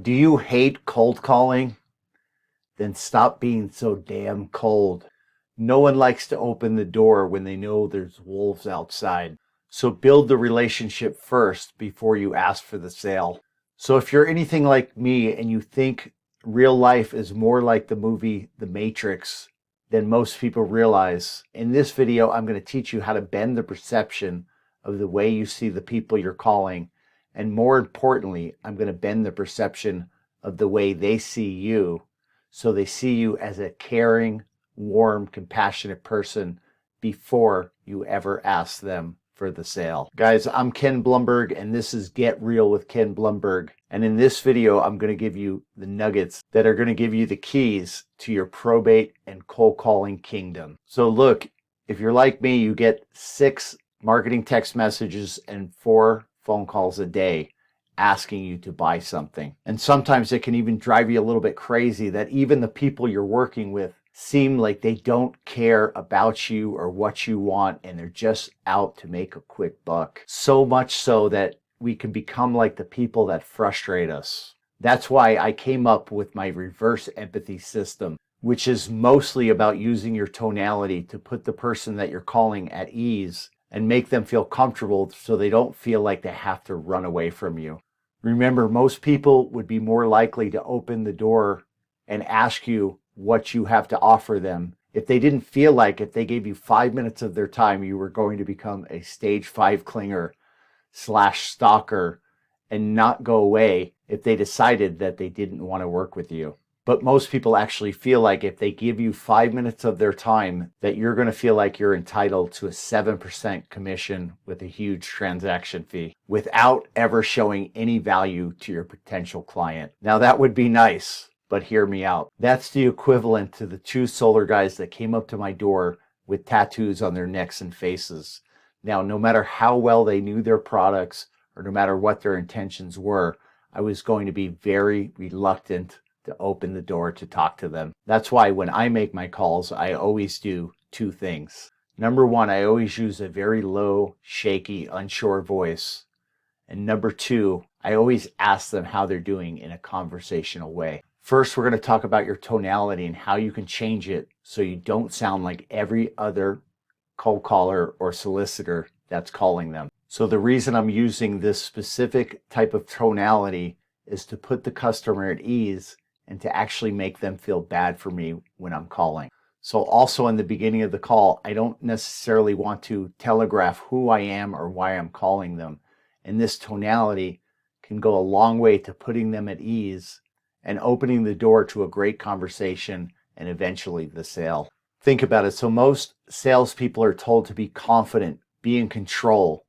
Do you hate cold calling? Then stop being so damn cold. No one likes to open the door when they know there's wolves outside. So build the relationship first before you ask for the sale. So if you're anything like me and you think real life is more like the movie The Matrix than most people realize, in this video I'm going to teach you how to bend the perception of the way you see the people you're calling. And more importantly, I'm going to bend the perception of the way they see you, so they see you as a caring, warm, compassionate person before you ever ask them for the sale. Guys, I'm Ken Blumberg, and this is Get Real with Ken Blumberg. And in this video, I'm going to give you the nuggets that are going to give you the keys to your probate and cold calling kingdom. So look, if you're like me, you get 6 marketing text messages and 4 phone calls a day asking you to buy something. And sometimes it can even drive you a little bit crazy that even the people you're working with seem like they don't care about you or what you want, and they're just out to make a quick buck. So much so that we can become like the people that frustrate us. That's why I came up with my reverse empathy system, which is mostly about using your tonality to put the person that you're calling at ease and make them feel comfortable so they don't feel like they have to run away from you. Remember, most people would be more likely to open the door and ask you what you have to offer them if they didn't feel like if they gave you 5 minutes of their time, you were going to become a stage 5 clinger / stalker and not go away if they decided that they didn't want to work with you. But most people actually feel like if they give you 5 minutes of their time, that you're going to feel like you're entitled to a 7% commission with a huge transaction fee without ever showing any value to your potential client. Now that would be nice, but hear me out. That's the equivalent to the 2 solar guys that came up to my door with tattoos on their necks and faces. Now, no matter how well they knew their products or no matter what their intentions were, I was going to be very reluctant to open the door to talk to them. That's why when I make my calls, I always do 2 things. Number 1, I always use a very low, shaky, unsure voice. And number 2, I always ask them how they're doing in a conversational way. First, we're going to talk about your tonality and how you can change it so you don't sound like every other cold caller or solicitor that's calling them. So the reason I'm using this specific type of tonality is to put the customer at ease and to actually make them feel bad for me when I'm calling. So also in the beginning of the call, I don't necessarily want to telegraph who I am or why I'm calling them. And this tonality can go a long way to putting them at ease and opening the door to a great conversation and eventually the sale. Think about it. So most salespeople are told to be confident, be in control,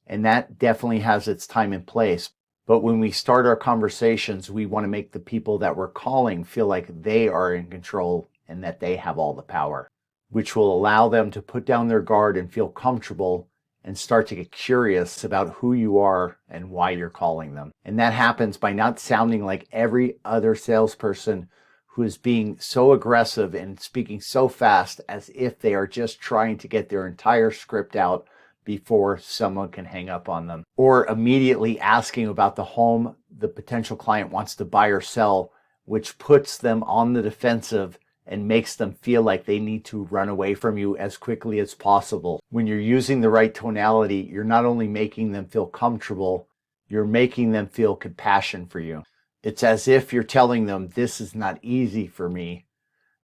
and that definitely has its time and place. But when we start our conversations, we want to make the people that we're calling feel like they are in control and that they have all the power, which will allow them to put down their guard and feel comfortable and start to get curious about who you are and why you're calling them. And that happens by not sounding like every other salesperson who is being so aggressive and speaking so fast as if they are just trying to get their entire script out before someone can hang up on them, or immediately asking about the home the potential client wants to buy or sell, which puts them on the defensive and makes them feel like they need to run away from you as quickly as possible. When you're using the right tonality, you're not only making them feel comfortable, you're making them feel compassion for you. It's as if you're telling them, this is not easy for me,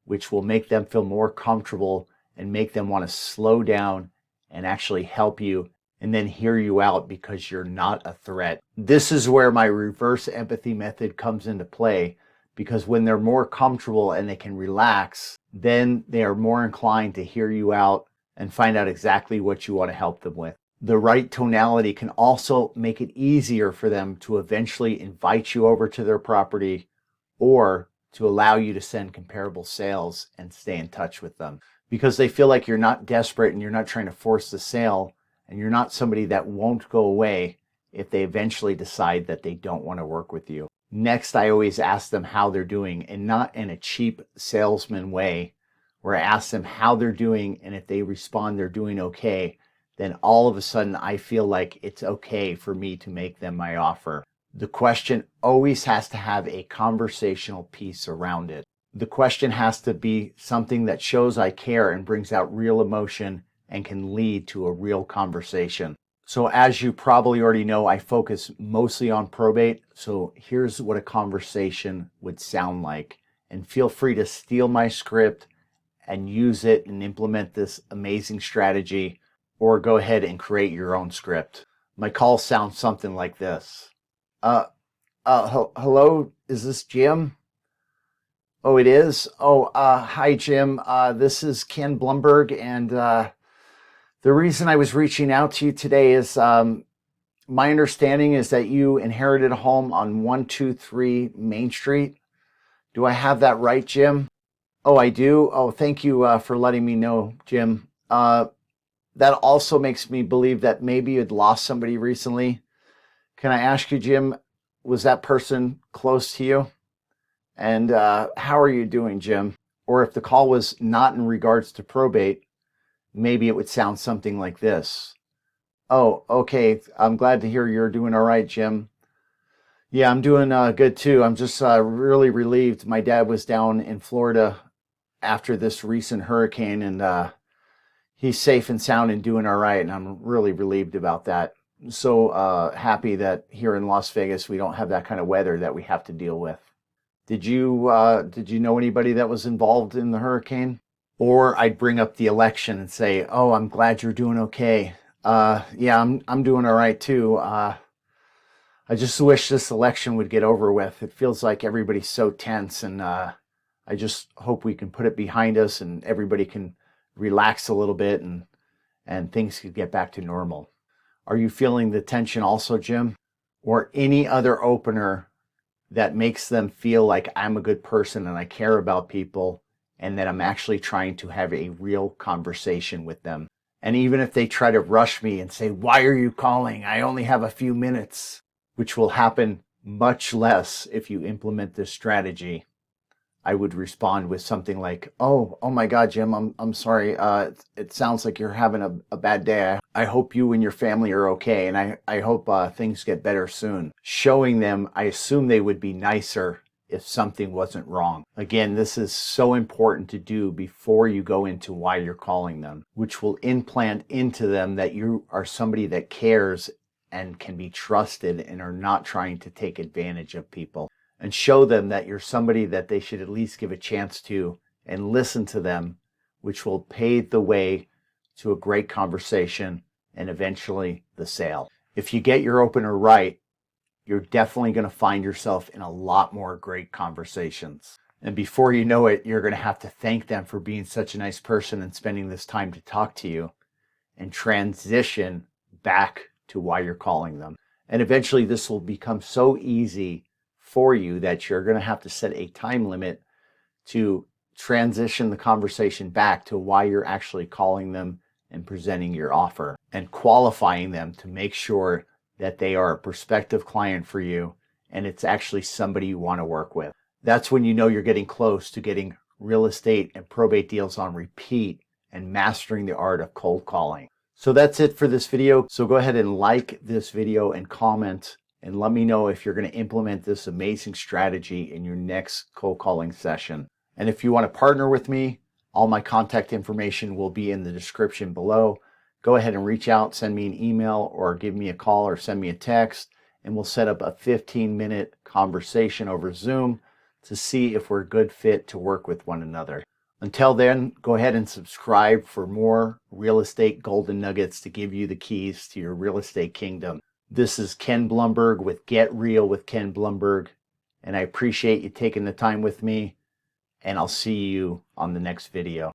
which will make them feel more comfortable and make them want to slow down and actually help you and then hear you out because you're not a threat. This is where my reverse empathy method comes into play, because when they're more comfortable and they can relax, then they are more inclined to hear you out and find out exactly what you want to help them with. The right tonality can also make it easier for them to eventually invite you over to their property or to allow you to send comparable sales and stay in touch with them, because they feel like you're not desperate and you're not trying to force the sale, and you're not somebody that won't go away if they eventually decide that they don't want to work with you. Next, I always ask them how they're doing, and not in a cheap salesman way where I ask them how they're doing, and if they respond they're doing okay, then all of a sudden I feel like it's okay for me to make them my offer. The question always has to have a conversational piece around it. The question has to be something that shows I care and brings out real emotion and can lead to a real conversation. So as you probably already know, I focus mostly on probate. So here's what a conversation would sound like. And feel free to steal my script and use it and implement this amazing strategy, or go ahead and create your own script. My call sounds something like this. Hello, is this Jim? Oh, it is? Oh, hi, Jim. This is Ken Blumberg, and the reason I was reaching out to you today is my understanding is that you inherited a home on 123 Main Street. Do I have that right, Jim? Oh, I do? Oh, thank you for letting me know, Jim. That also makes me believe that maybe you'd lost somebody recently. Can I ask you, Jim, was that person close to you? And how are you doing, Jim? Or if the call was not in regards to probate, maybe it would sound something like this. Oh, okay. I'm glad to hear you're doing all right, Jim. Yeah, I'm doing good too. I'm just really relieved. My dad was down in Florida after this recent hurricane, and he's safe and sound and doing all right. And I'm really relieved about that. So happy that here in Las Vegas we don't have that kind of weather that we have to deal with. Did you know anybody that was involved in the hurricane? Or I'd bring up the election and say, "Oh, I'm glad you're doing okay. Yeah, I'm doing all right too. I just wish this election would get over with. It feels like everybody's so tense, and I just hope we can put it behind us and everybody can relax a little bit and things could get back to normal." Are you feeling the tension also, Jim? Or any other opener that makes them feel like I'm a good person and I care about people and that I'm actually trying to have a real conversation with them. And even if they try to rush me and say, "Why are you calling? I only have a few minutes," which will happen much less if you implement this strategy, I would respond with something like, oh my God, Jim, I'm sorry. It sounds like you're having a bad day. I hope you and your family are okay, and I hope things get better soon. Showing them, I assume they would be nicer if something wasn't wrong. Again, this is so important to do before you go into why you're calling them, which will implant into them that you are somebody that cares and can be trusted and are not trying to take advantage of people. And show them that you're somebody that they should at least give a chance to and listen to them, which will pave the way to a great conversation and eventually the sale. If you get your opener right, you're definitely going to find yourself in a lot more great conversations. And before you know it, you're going to have to thank them for being such a nice person and spending this time to talk to you, and transition back to why you're calling them. And eventually this will become so easy for you that you're going to have to set a time limit to transition the conversation back to why you're actually calling them and presenting your offer and qualifying them to make sure that they are a prospective client for you and it's actually somebody you want to work with. That's when you know you're getting close to getting real estate and probate deals on repeat and mastering the art of cold calling. So that's it for this video. So go ahead and like this video and comment and let me know if you're going to implement this amazing strategy in your next cold calling session. And if you want to partner with me, all my contact information will be in the description below. Go ahead and reach out, send me an email or give me a call or send me a text, and we'll set up a 15-minute conversation over Zoom to see if we're a good fit to work with one another. Until then, go ahead and subscribe for more real estate golden nuggets to give you the keys to your real estate kingdom. This is Ken Blumberg with Get Real with Ken Blumberg, and I appreciate you taking the time with me, and I'll see you on the next video.